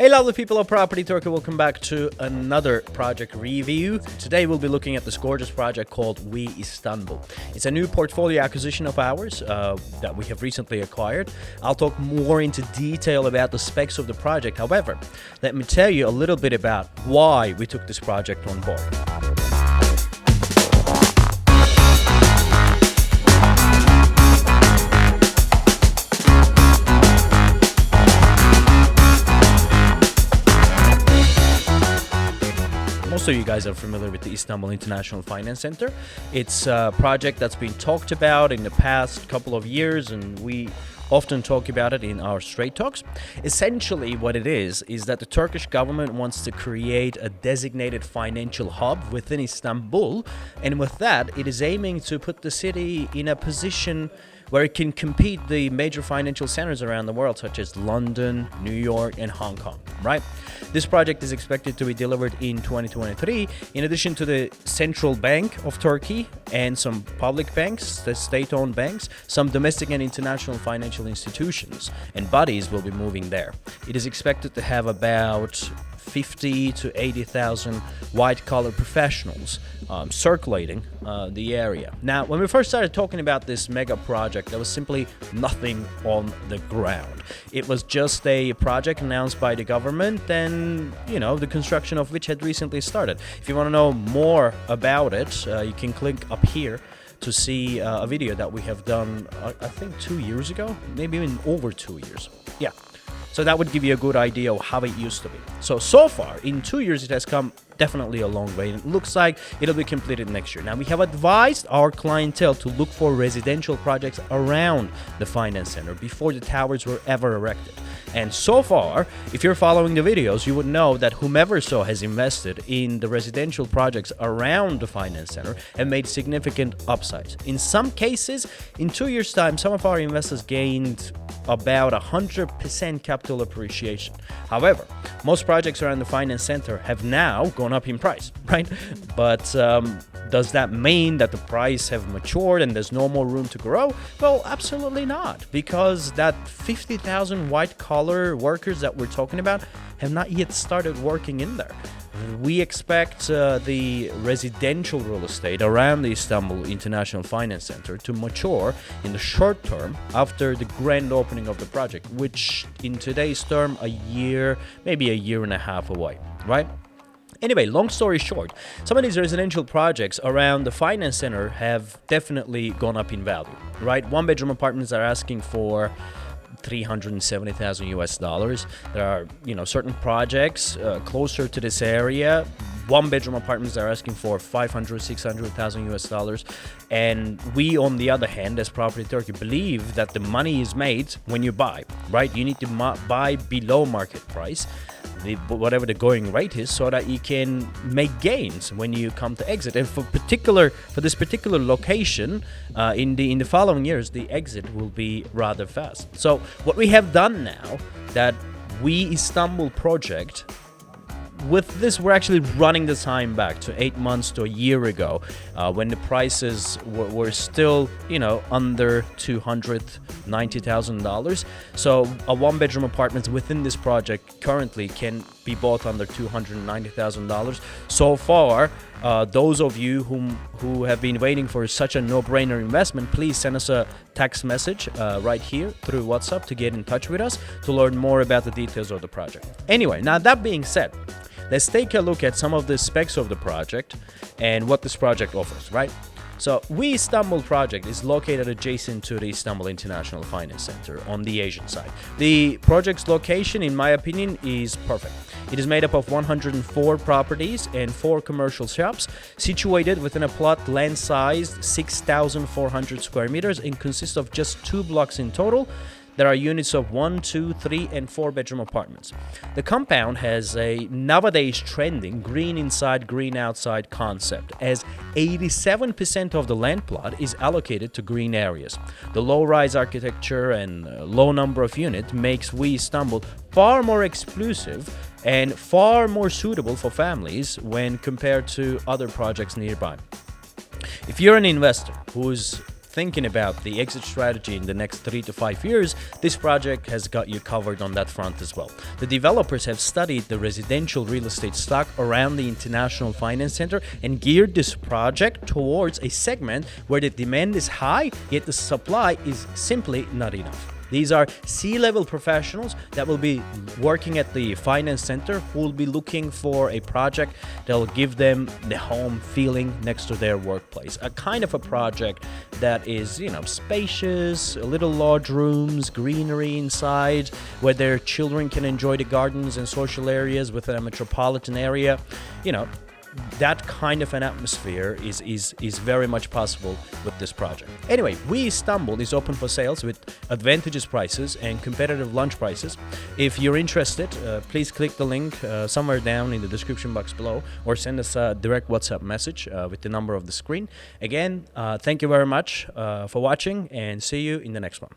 Hey lovely people of Property Turkey, welcome back to another project review. Today we'll be looking at this gorgeous project called We Istanbul. It's a new portfolio acquisition of ours that we have recently acquired. I'll talk more into detail about the specs of the project. However, let me tell you a little bit about why we took this project on board. Most of you guys are familiar with the Istanbul International Finance Center. It's a project that's been talked about in the past couple of years, and we often talk about it in our Straight Talks. Essentially what it is that the Turkish government wants to create a designated financial hub within Istanbul, and with that it is aiming to put the city in a position where it can compete the major financial centers around the world, such as London, New York, and Hong Kong, right? This project is expected to be delivered in 2023, in addition to the Central Bank of Turkey and some public banks, the state-owned banks, some domestic and international financial institutions and bodies will be moving there. It is expected to have about 50 to 80,000 white-collar professionals circulating the area. Now, when we first started talking about this mega project, there was simply nothing on the ground. It was just a project announced by the government and, the construction of which had recently started. If you want to know more about it, you can click up here to see a video that we have done, I think 2 years ago, maybe even over 2 years. Yeah. So that would give you a good idea of how it used to be. So far, in 2 years, it has come definitely a long way. It looks like it'll be completed next year. Now, we have advised our clientele to look for residential projects around the finance center before the towers were ever erected. And so far, if you're following the videos, you would know that whomever so has invested in the residential projects around the finance center have made significant upsides. In some cases, in 2 years' time, some of our investors gained about 100% capital appreciation. However, most projects around the finance center have now gone up in price, right? But does that mean that the price have matured and there's no more room to grow? Well, absolutely not, because that 50,000 white-collar workers that we're talking about have not yet started working in there. We expect the residential real estate around the Istanbul International Finance Center to mature in the short term after the grand opening of the project, which in today's term, a year, maybe a year and a half away, right? Anyway, long story short, some of these residential projects around the finance center have definitely gone up in value, right? One-bedroom apartments are asking for $370,000 US. There are, certain projects closer to this area. One-bedroom apartments are asking for $500,000-600,000 US. And we, on the other hand, as Property Turkey, believe that the money is made when you buy, right? You need to buy below market price, whatever the going rate is, so that you can make gains when you come to exit. And for this particular location, in the following years, the exit will be rather fast. So what we have done now, that We Istanbul project, with this, we're actually running the time back to 8 months to a year ago, when the prices were still, under $290,000. So a one-bedroom apartment within this project currently can be bought under $290,000. So far, those of you who have been waiting for such a no-brainer investment, please send us a text message right here through WhatsApp to get in touch with us to learn more about the details of the project. Anyway, now that being said, let's take a look at some of the specs of the project and what this project offers, right? So, We Istanbul project is located adjacent to the Istanbul International Finance Center on the Asian side. The project's location, in my opinion, is perfect. It is made up of 104 properties and 4 commercial shops, situated within a plot land-sized 6,400 square meters and consists of just 2 blocks in total. There are units of 1, 2, 3, and 4-bedroom apartments. The compound has a nowadays trending green inside, green outside concept, as 87% of the land plot is allocated to green areas. The low-rise architecture and low number of units makes We Istanbul far more exclusive and far more suitable for families when compared to other projects nearby. If you're an investor who's thinking about the exit strategy in the next 3 to 5 years, this project has got you covered on that front as well. The developers have studied the residential real estate stock around the International Finance Center and geared this project towards a segment where the demand is high, yet the supply is simply not enough. These are C-level professionals that will be working at the finance center who will be looking for a project that will give them the home feeling next to their workplace. A kind of a project that is, spacious, a little large rooms, greenery inside, where their children can enjoy the gardens and social areas within a metropolitan area. That kind of an atmosphere is very much possible with this project. Anyway, We Istanbul is open for sales with advantageous prices and competitive launch prices. If you're interested, please click the link somewhere down in the description box below, or send us a direct WhatsApp message with the number of the screen. Again, thank you very much for watching, and see you in the next one.